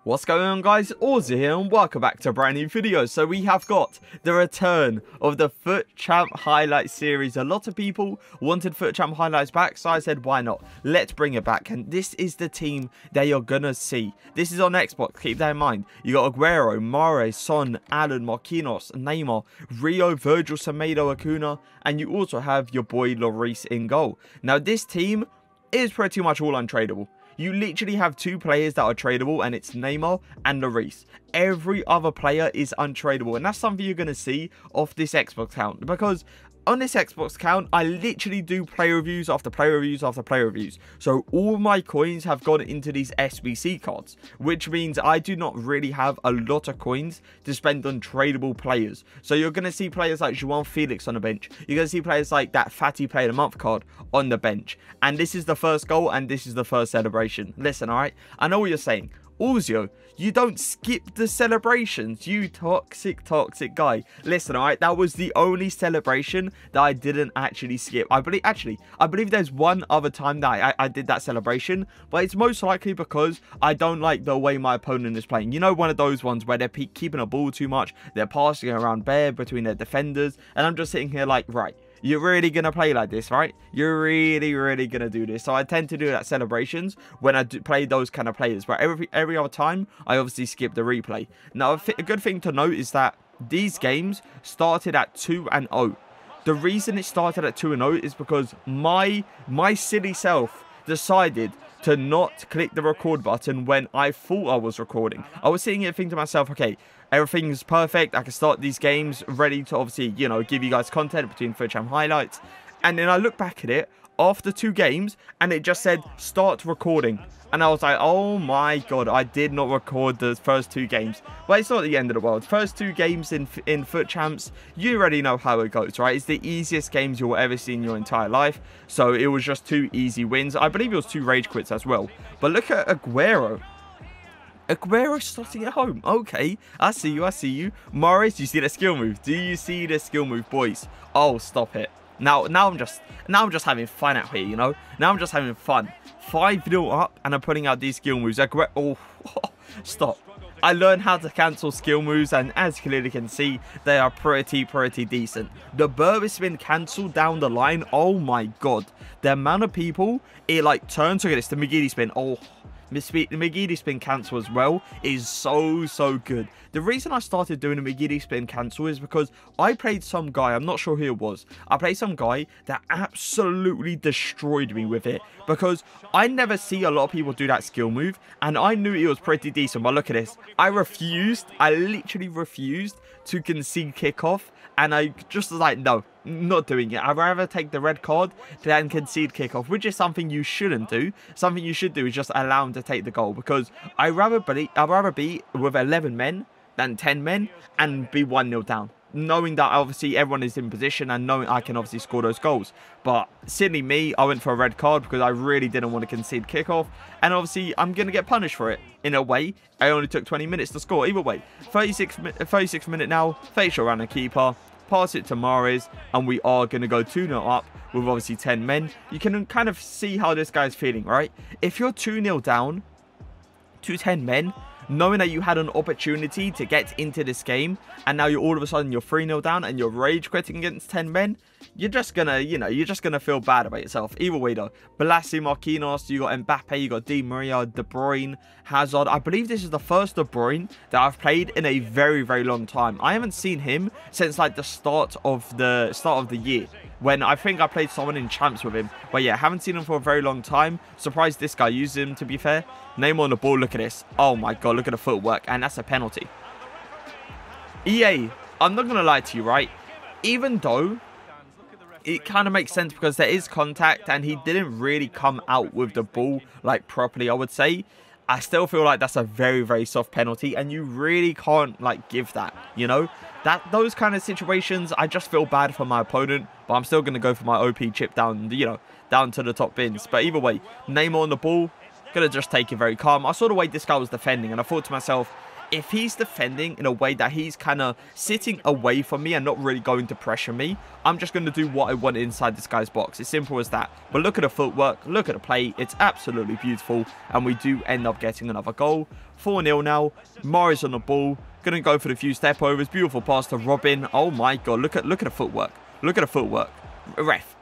What's going on, guys? Auzio here and welcome back to a brand new video. So we have got the return of the FUT Champ highlight series. A lot of people wanted FUT Champ highlights back, so I said why not? Let's bring it back. And this is the team that you're gonna see. This is on Xbox, keep that in mind. You got Aguero, Mohr, Son, Alan, Marquinhos, Neymar, Rio, Virgil, Semedo, Acuna, and you also have your boy Lloris in goal. Now this team is pretty much all untradeable. You literally have two players that are tradable, and it's Neymar and Lloris. Every other player is untradeable, and that's something you're going to see off this Xbox account, because on this Xbox account, I literally do player reviews after player reviews after player reviews. So all my coins have gone into these SBC cards, which means I do not really have a lot of coins to spend on tradable players. So you're going to see players like João Felix on the bench. You're going to see players like that Fatty Player of the Month card on the bench. And this is the first goal, and this is the first celebration. Listen, alright? I know what you're saying. Auzio, you don't skip the celebrations, you toxic guy. Listen, alright, that was the only celebration that I didn't actually skip. I believe there's one other time that I did that celebration, but it's most likely because I don't like the way my opponent is playing. You know, one of those ones where they're keeping a ball too much, they're passing around bare between their defenders, and I'm just sitting here like, right, you're really going to play like this, right? You're really going to do this. So I tend to do that celebrations when I play those kind of players. But every other time, I obviously skip the replay. Now, a good thing to note is that these games started at 2-0. The reason it started at 2-0 is because my silly self decided to not click the record button when I thought I was recording. I was sitting here thinking to myself, okay, everything's perfect. I can start these games ready to obviously, you know, give you guys content between FUT Champ highlights. And then I look back at it after 2 games and it just said start recording. And I was like, oh my god, I did not record the first 2 games. But it's not the end of the world. First 2 games in FUT Champs, you already know how it goes, right? It's the easiest games you'll ever see in your entire life. So it was just 2 easy wins. I believe it was 2 rage quits as well. But look at Aguero. Aguero starting at home. Okay, I see you. Morris, do you see the skill move? Do you see the skill move, boys? Oh, stop it. Now I'm just having fun out here, you know? Now I'm just having fun. 5-0 up, and I'm putting out these skill moves. Oh, stop. I learned how to cancel skill moves, and as you clearly can see, they are pretty decent. The Burr spin cancelled down the line. Oh my god. The amount of people it like turns. Look at this, the McGeady spin. Oh, the McGeady spin cancel as well is so good. The reason I started doing a McGeady spin cancel is because I played some guy, I'm not sure who it was. I played some guy that absolutely destroyed me with it, because I never see a lot of people do that skill move, and I knew it was pretty decent. But look at this. I literally refused to concede kickoff, and I just was like, no, not doing it. I'd rather take the red card than concede kickoff, which is something you shouldn't do. Something you should do is just allow him to take the goal, because I'd rather be with 11 men than 10 men and be 1-0 down, knowing that obviously everyone is in position and knowing I can obviously score those goals. But silly me, I went for a red card because I really didn't want to concede kickoff, and obviously I'm going to get punished for it. In a way, I only took 20 minutes to score. Either way, 36 minute now, facial around the keeper, pass it to Mahrez, and we are going to go 2-0 up with obviously 10 men. You can kind of see how this guy's feeling, right? If you're 2-0 down to 10 men, knowing that you had an opportunity to get into this game, and now you're all of a sudden you're 3-0 down and you're rage quitting against 10 men, you're just gonna, you know, you're just gonna feel bad about yourself. Either way though, Balassi, Marquinhos, you got Mbappe, you got Di Maria, De Bruyne, Hazard. I believe this is the first De Bruyne that I've played in a very long time. I haven't seen him since like the start of the year, when I think I played someone in champs with him. But yeah, haven't seen him for a very long time. Surprised this guy used him, to be fair. Neymar on the ball, look at this. Oh my god, look at the footwork, and that's a penalty. EA, I'm not gonna lie to you, right? Even though it kind of makes sense because there is contact and he didn't really come out with the ball like properly, I would say, I still feel like that's a very soft penalty, and you really can't like give that, you know? Those kind of situations, I just feel bad for my opponent, but I'm still going to go for my OP chip down, you know, down to the top bins. But either way, Neymar on the ball, going to just take it very calm. I saw the way this guy was defending, and I thought to myself, if he's defending in a way that he's kind of sitting away from me and not really going to pressure me, I'm just going to do what I want inside this guy's box. It's simple as that. But look at the footwork, look at the play. It's absolutely beautiful. And we do end up getting another goal. 4-0 now. Mohr is on the ball. Going to go for the few step overs. Beautiful pass to Robin. Oh my God. Look at the footwork. Look at the footwork. Ref.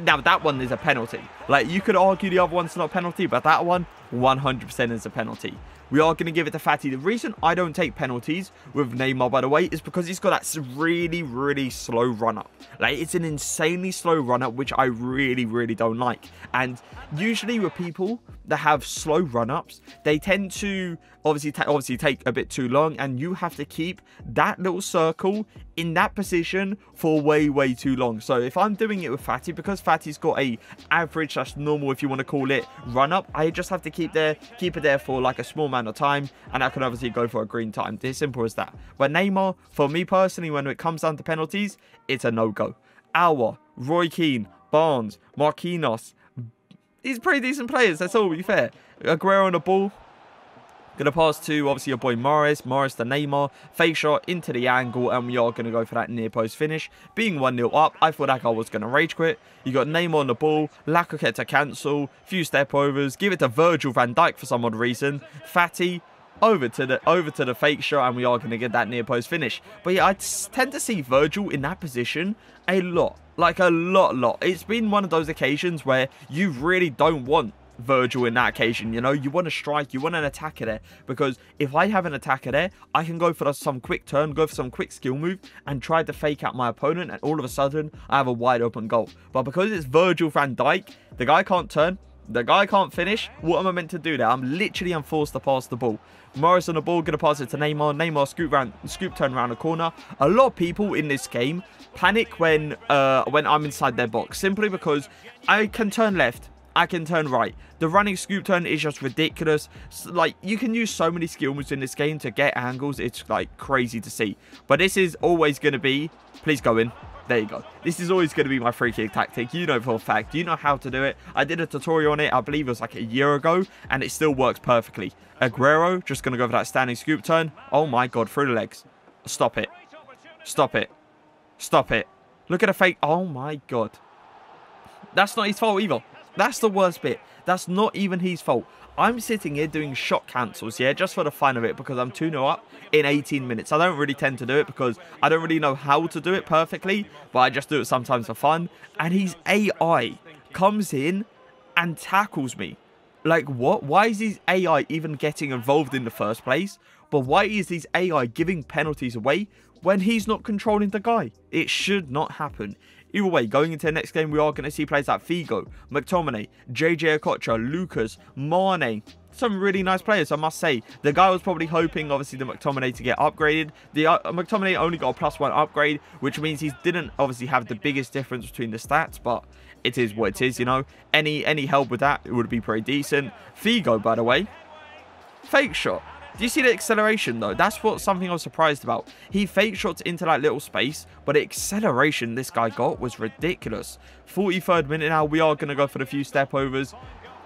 Now, that one is a penalty. Like, you could argue the other one's not a penalty, but that one 100% is a penalty. We are going to give it to Fatty. The reason I don't take penalties with Neymar, by the way, is because he's got that really, really slow run-up. Like, it's an insanely slow run-up, which I really, really don't like. And usually with people that have slow run-ups, they tend to obviously take a bit too long, and you have to keep that little circle in that position for way, way too long. So if I'm doing it with Fatty, because Fatty's got a average, that's normal if you want to call it, run-up, I just have to keep it there for like a small amount of time, and I can obviously go for a green time. It's simple as that. But Neymar, for me personally, when it comes down to penalties, it's a no-go. Alwa, Roy Keane, Barnes, Marquinhos, these are pretty decent players, that's all, to be fair. Aguero on the ball. Going to pass to, obviously, your boy Morris. Morris to Neymar. Fake shot into the angle. And we are going to go for that near post finish. Being 1-0 up, I thought that guy was going to rage quit. You got Neymar on the ball. LAKEY to cancel. Few step overs. Give it to Virgil van Dijk for some odd reason. Fatty over to the fake shot. And we are going to get that near post finish. But yeah, I tend to see Virgil in that position a lot. Like a lot. It's been one of those occasions where you really don't want Virgil in that occasion, you know. You want to strike, you want an attacker there, because if I have an attacker there, I can go for some quick turn, go for some quick skill move and try to fake out my opponent, and all of a sudden I have a wide open goal. But because it's Virgil van Dijk, the guy can't turn, the guy can't finish. What am I meant to do there? I'm forced to pass the ball. Morris on the ball, gonna pass it to Neymar. Neymar scoop turn around the corner. A lot of people in this game panic when I'm inside their box, simply because I can turn left, I can turn right. The running scoop turn is just ridiculous. Like, you can use so many skill moves in this game to get angles. It's like crazy to see. But this is always going to be, please go in. There you go. This is always going to be my free kick tactic. You know for a fact. You know how to do it. I did a tutorial on it, I believe it was like a year ago, and it still works perfectly. Aguero, just going to go for that standing scoop turn. Oh my God, through the legs. Stop it. Stop it. Stop it. Look at the fake. Oh my God. That's not his fault either. That's the worst bit. That's not even his fault. I'm sitting here doing shot cancels, yeah, just for the fun of it, because I'm 2-0 up in 18 minutes. I don't really tend to do it because I don't really know how to do it perfectly, but I just do it sometimes for fun. And his AI comes in and tackles me. Like, what? Why is his AI even getting involved in the first place? But why is his AI giving penalties away when he's not controlling the guy? It should not happen. Either way, going into the next game, we are going to see players like Figo, McTominay, JJ Okocha, Lucas, Mane. Some really nice players, I must say. The guy was probably hoping, obviously, the McTominay to get upgraded. The McTominay only got a +1 upgrade, which means he didn't obviously have the biggest difference between the stats, but it is what it is, you know. Any help with that, it would be pretty decent. Figo, by the way, fake shot. Do you see the acceleration, though? That's something I was surprised about. He fake shots into that little space, but the acceleration this guy got was ridiculous. 43rd minute now, we are going to go for the few step overs.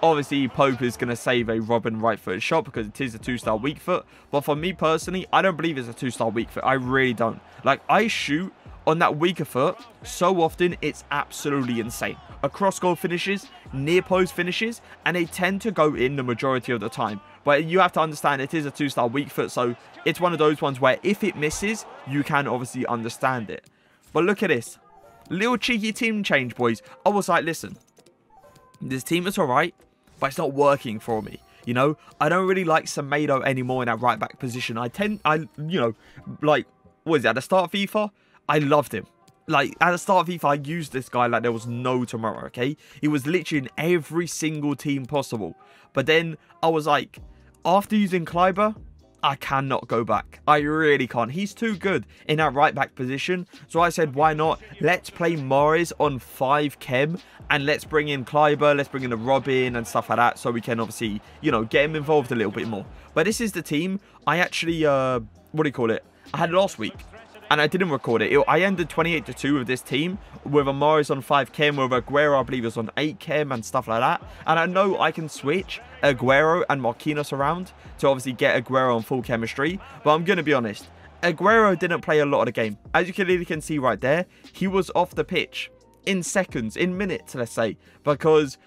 Obviously, Pope is going to save a Robin right-footed shot because it is a 2-star weak foot. But for me personally, I don't believe it's a 2-star weak foot. I really don't. Like, I shoot on that weaker foot so often, it's absolutely insane. Across goal finishes, near post finishes, and they tend to go in the majority of the time. But you have to understand it is a 2-star weak foot, so it's one of those ones where if it misses, you can obviously understand it. But look at this. Little cheeky team change, boys. I was like, listen, this team is alright, but it's not working for me. You know, I don't really like Semedo anymore in that right back position. You know, like, what is it, at the start of FIFA, I loved him. Like, at the start of FIFA, I used this guy like there was no tomorrow, okay? He was literally in every single team possible. But then I was like, after using Kleiber, I cannot go back. I really can't. He's too good in that right back position. So I said, why not? Let's play Morris on 5 chem and let's bring in Kleiber, let's bring in the Robin and stuff like that, so we can obviously, you know, get him involved a little bit more. But this is the team I actually, what do you call it? I had last week. And I didn't record it. I ended 28-2 with this team, with a Morris on 5 chem, with Aguero, I believe, was on 8 chem and stuff like that. And I know I can switch Aguero and Marquinhos around to obviously get Aguero on full chemistry. But I'm going to be honest, Aguero didn't play a lot of the game. As you clearly can see right there, he was off the pitch in seconds, in minutes, let's say, because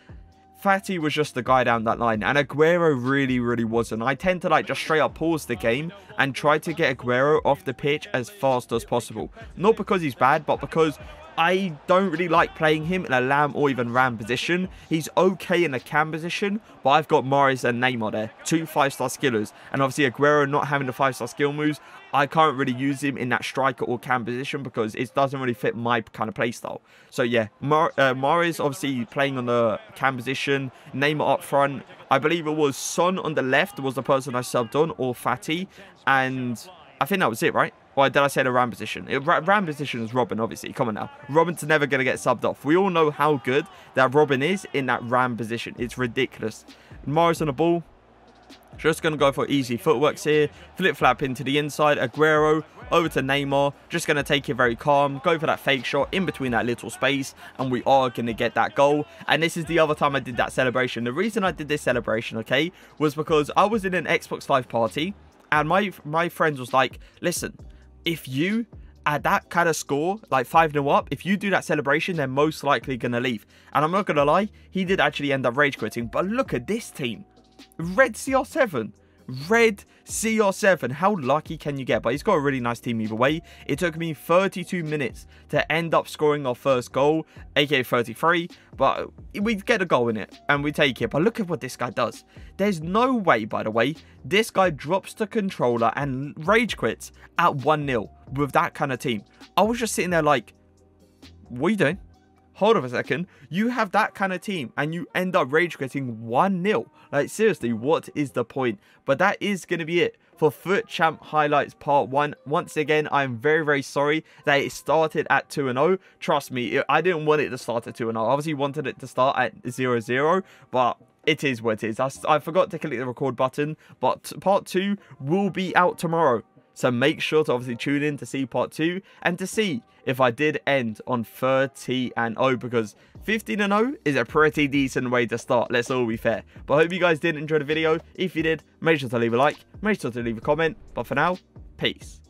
Fati was just the guy down that line, and Aguero really wasn't. I tend to like just straight up pause the game and try to get Aguero off the pitch as fast as possible. Not because he's bad, but because I don't really like playing him in a lamb or even ram position. He's okay in a cam position, but I've got Mohr and Neymar there, 2 5-star skillers, and obviously Aguero not having the 5-star skill moves, I can't really use him in that striker or cam position because it doesn't really fit my kind of play style. So yeah, Mohr is obviously playing on the cam position, Neymar up front. I believe it was Son on the left was the person I subbed on, or Fati, and I think that was it, right? Or did I say the ram position? Ram position is Robin, obviously. Come on now. Robin's never going to get subbed off. We all know how good that Robin is in that ram position. It's ridiculous. Mohr's on the ball. Just going to go for easy footworks here. Flip-flap into the inside. Aguero over to Neymar. Just going to take it very calm. Go for that fake shot in between that little space. And we are going to get that goal. And this is the other time I did that celebration. The reason I did this celebration, okay, was because I was in an Xbox Live party. And my friends was like, listen, if you, at that kind of score, like 5-0 up, if you do that celebration, they're most likely going to leave. And I'm not going to lie, he did actually end up rage quitting. But look at this team. Red CR7. Red CR7. How lucky can you get? But he's got a really nice team either way. It took me 32 minutes to end up scoring our first goal, aka 33. But we get a goal in it and we take it. But look at what this guy does. There's no way, by the way, this guy drops the controller and rage quits at 1-0 with that kind of team. I was just sitting there like, what are you doing? Hold on a second. You have that kind of team and you end up rage quitting 1-0. Like, seriously, what is the point? But that is going to be it for FUT Champ Highlights Part 1. Once again, I'm very sorry that it started at 2-0. Trust me, I didn't want it to start at 2-0. I obviously wanted it to start at 0-0, but it is what it is. I forgot to click the record button, but Part 2 will be out tomorrow. So make sure to obviously tune in to see Part 2 and to see if I did end on 30-0, because 15-0 is a pretty decent way to start. Let's all be fair. But I hope you guys did enjoy the video. If you did, make sure to leave a like, make sure to leave a comment. But for now, peace.